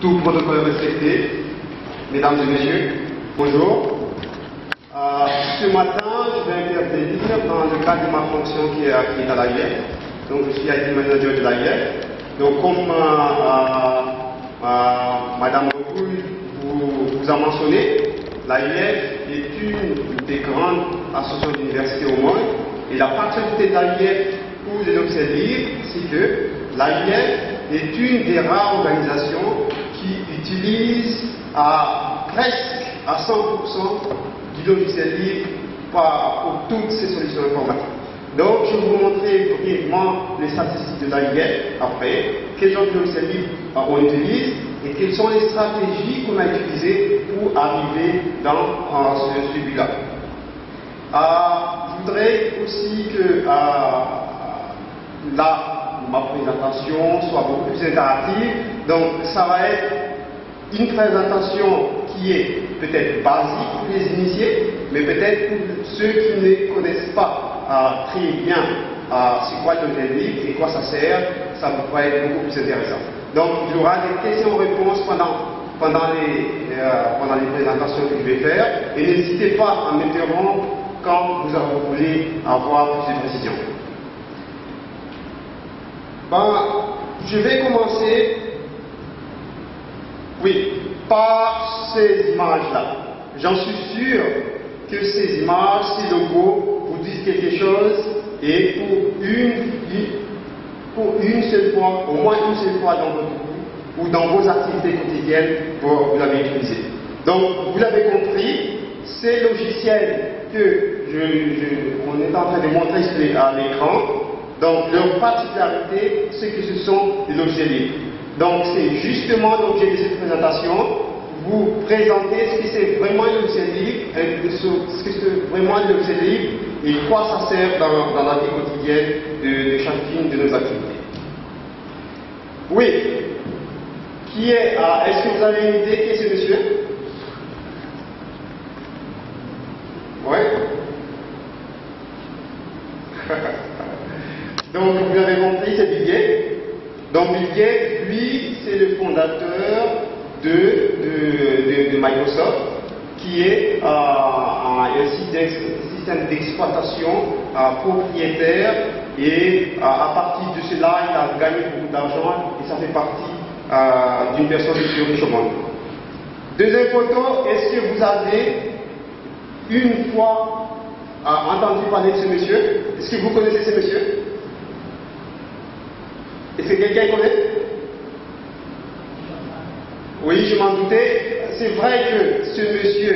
Tout protocole respecté, mesdames et messieurs, bonjour. Ce matin, je vais intervenir dans le cadre de ma fonction qui est à l'AIF. Donc, je suis IT manager de l'AIF. Donc, comme Madame Rogoul vous a mentionné, l'AIF est une des grandes associations d'universités au monde. Et la particularité de l'AIF pour les officiels libres, c'est que l'AIF est une des rares organisations qui utilise presque à 100% du logiciel libre pour toutes ces solutions informatiques. Donc, je vais vous montrer brièvement les statistiques de l'AIF après, quel genre de logiciel libre on utilise et quelles sont les stratégies qu'on a utilisées pour arriver dans ce but-là. Je voudrais aussi que ma présentation soit beaucoup plus interactive. Donc, ça va être une présentation qui est peut-être basique pour les initiés, mais peut-être pour ceux qui ne connaissent pas très bien c'est quoi le logiciel libre et quoi ça sert, ça pourrait être beaucoup plus intéressant. Donc, il y aura des questions-réponses pendant les présentations que je vais faire, et n'hésitez pas à m'interrompre quand vous voulez avoir plus de précision. Je vais commencer, par ces images-là. J'en suis sûr que ces images, ces logos vous disent quelque chose, et pour une seule fois, au moins une seule fois dans votre vie, ou dans vos activités quotidiennes, vous l'avez utilisé. Donc, vous l'avez compris, ces logiciels que on est en train de montrer à l'écran, donc leur particularité, c'est que ce sont des logiciels libres. Donc, c'est justement l'objet de cette présentation, vous présenter ce que c'est vraiment le logiciel libre, ce que c'est vraiment le logiciel libre et quoi ça sert dans la vie quotidienne de chacune de nos activités. Est-ce que vous avez une idée qui est ce monsieur? Oui. Donc, vous l'avez compris, c'est Bill Gates. Donc, Bill Gates, lui, c'est le fondateur de Microsoft, qui est un système d'exploitation propriétaire, et à partir de cela, il a gagné beaucoup d'argent, et ça fait partie d'une personne des plus riches au monde. Deuxième photo, est-ce que vous avez une fois entendu parler de ce monsieur? Est-ce que vous connaissez ce monsieur? Est-ce que quelqu'un connaît? Oui, je m'en doutais. C'est vrai que ce monsieur,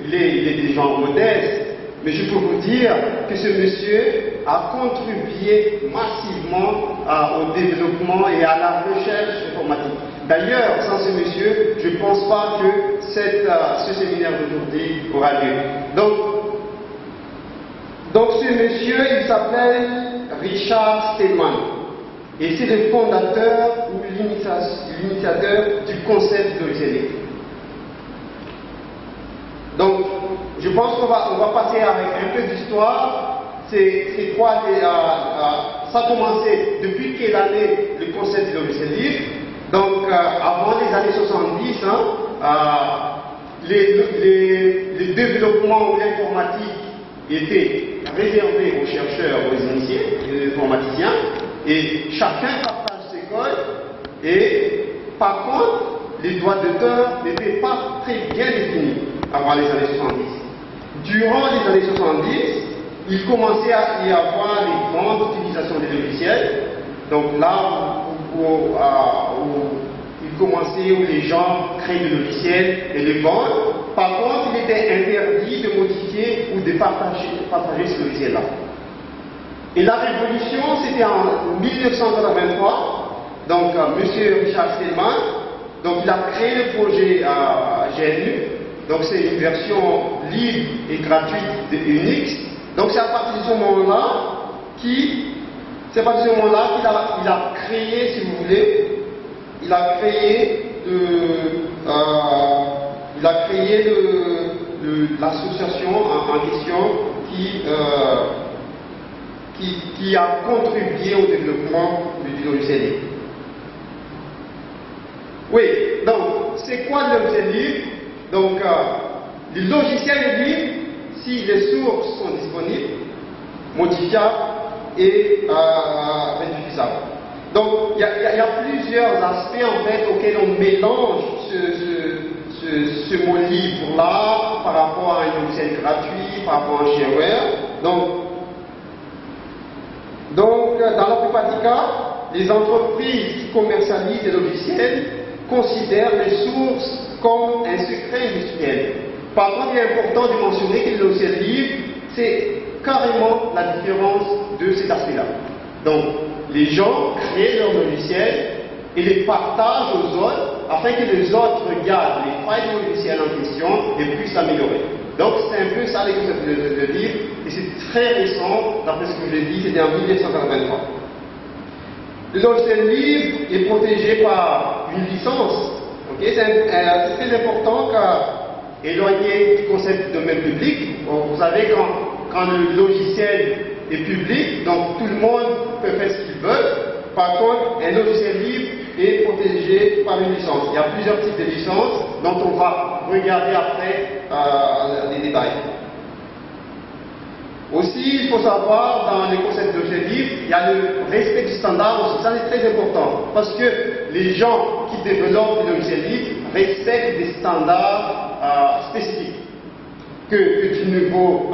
il est des gens modestes, mais je peux vous dire que ce monsieur a contribué massivement au développement et à la recherche informatique. D'ailleurs, sans ce monsieur, je ne pense pas que ce séminaire d'aujourd'hui aura lieu. Donc ce monsieur, il s'appelle Richard Stallman. Et c'est le fondateur ou l'initiateur du concept de logiciel libre. Donc, je pense qu'on va passer avec un peu d'histoire. C'est quoi ça a commencé depuis quelle année le concept de logiciel libre? Donc, avant les années 70, les développements de l'informatique étaient réservés aux chercheurs, aux initiés, aux informaticiens. Et chacun partage ses codes, et par contre, les droits d'auteur n'étaient pas très bien définis avant les années 70. Durant les années 70, il commençait à y avoir les grandes utilisations des logiciels. Donc là où les gens créent des logiciels et les vendent. Par contre, il était interdit de modifier ou de partager ce logiciel-là. Et la révolution, c'était en 1983, donc M. Richard Stallman, donc il a créé le projet GNU, donc c'est une version libre et gratuite de Unix. Donc c'est à partir de ce moment-là qu'il a créé, si vous voulez, l'association en question qui a contribué au développement du logiciel libre. Oui, donc, c'est quoi le logiciel libre? Donc, le logiciel libre, si les sources sont disponibles, modifiables et réutilisables. Donc, il y a plusieurs aspects en fait auxquels on mélange ce mot libre-là par rapport à un logiciel gratuit, par rapport à un shareware. Donc, dans la plupart des cas, les entreprises qui commercialisent des logiciels considèrent les sources comme un secret industriel. Par contre, il est important de mentionner que le logiciel libre, c'est carrément la différence de cet aspect-là. Donc, les gens créent leur logiciel et les partagent aux autres afin que les autres regardent les failles du logiciel en question et puissent s'améliorer. Donc, c'est un peu ça les concepts de libre et c'est très récent, d'après ce que j'ai dit, c'était en 1983. Le logiciel libre est protégé par une licence. Okay? C'est très important qu'éloigner du concept de domaine public. Bon, vous savez, quand le logiciel est public, donc tout le monde peut faire ce qu'il veut. Par contre, un logiciel libre est protégé par une licence. Il y a plusieurs types de licences dont on va regarder après les détails. Aussi, il faut savoir, dans les concepts de logiciel libre, il y a le respect du standard aussi. Ça, c'est très important. Parce que les gens qui développent le logiciel libre respectent des standards spécifiques. Que du niveau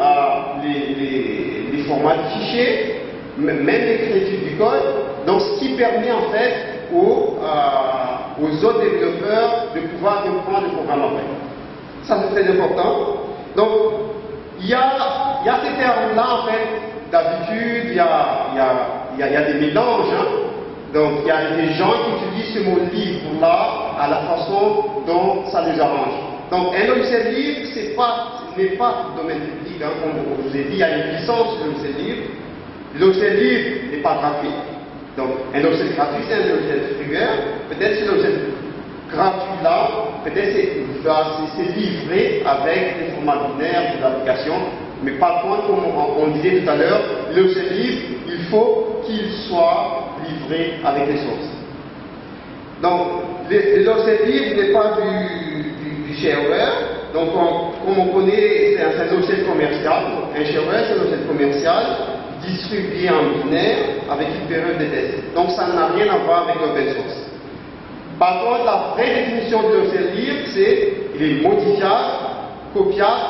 les formats de fichiers, même l'écriture du code, donc ce qui permet en fait aux autres développeurs de pouvoir reprendre le programme après. Ça c'est très important. Donc il y a ces termes-là en fait, d'habitude il y a des mélanges. Hein. Donc il y a des gens qui utilisent ce mot libre-là à la façon dont ça les arrange. Donc un logiciel libre, n'est pas domaine public, hein. Comme je vous ai dit, il y a une licence de logiciel libre. Le logiciel libre n'est pas gratuit. Donc, un logiciel gratuit, c'est un logiciel freeware. Peut-être ce logiciel gratuit-là, peut-être c'est livré avec des formats binaires, des applications. Mais par contre, comme on disait tout à l'heure, le logiciel libre, il faut qu'il soit livré avec des sources. Donc, le logiciel libre n'est pas du shareware. Donc, comme on connaît, c'est un logiciel commercial. Un shareware, c'est un logiciel commercial distribué en binaire avec une période de test. Donc, ça n'a rien à voir avec l'open source. Par contre, la vraie définition de logiciel libre, c'est qu'il est modifiable, copiable,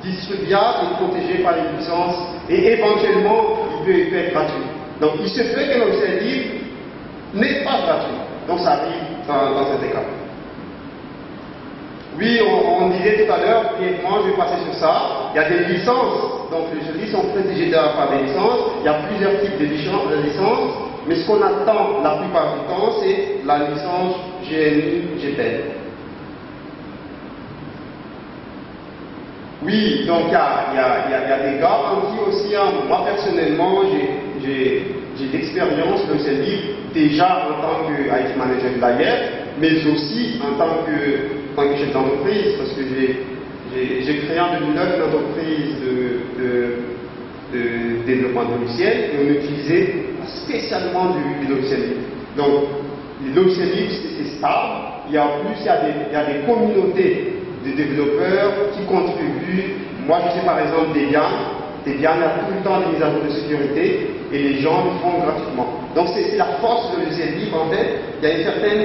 distribuable et protégé par les licences. Et éventuellement, il peut être gratuit. Donc, il se peut que le logiciel libre n'est pas gratuit. Donc, ça arrive dans cet cas. Oui, on disait tout à l'heure, brièvement, je vais passer sur ça. Il y a des licences, donc les services sont protégés par des licences. Il y a plusieurs types de licences, mais ce qu'on attend la plupart du temps, c'est la licence GNU GPL. Oui, donc il y a des garanties aussi. Hein. Moi personnellement, j'ai de l'expérience de logiciel libre déjà en tant que IT manager de l'AIR, mais aussi en tant que chef d'entreprise, parce que j'ai créé en 2009 une entreprise de développement de logiciels et on utilisait spécialement du logiciel libre. Donc, le logiciel libre, c'est stable. Et en plus, il y a des communautés de développeurs qui contribuent. Moi, je sais par exemple Debian a tout le temps des mises à jour de sécurité et les gens le font gratuitement. Donc, c'est la force de logiciel libre en fait. Il y a une certaine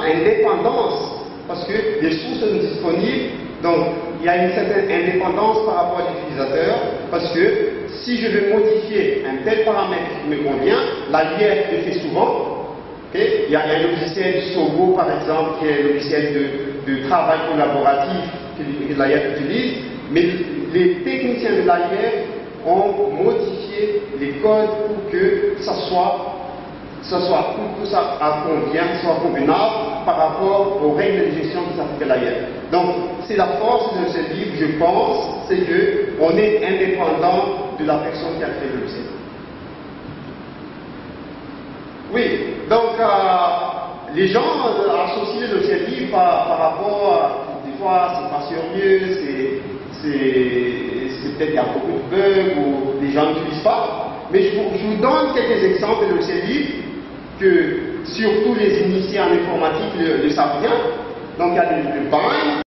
indépendance. Parce que les sources sont disponibles, donc il y a une certaine indépendance par rapport à l'utilisateur, parce que si je veux modifier un tel paramètre qui me convient, l'AIR le fait souvent. Okay? Il y a un logiciel Sogo, par exemple, qui est un logiciel de travail collaboratif que l'AIR utilise, mais les techniciens de l'AIR ont modifié les codes pour que ça soit convenable par rapport aux règles de gestion qui s'appliquent à l'AIR. Donc, c'est la force de ce livre, je pense, c'est qu'on est indépendant de la personne qui a créé le logiciel. Oui, donc, les gens associent le logiciel libre par rapport à, des fois, c'est pas sérieux, c'est peut-être qu'il y a beaucoup de bugs ou les gens n'utilisent pas. Mais je vous donne quelques exemples de logiciels libres surtout les initiés en informatique le savent bien. Donc il y a le BIND,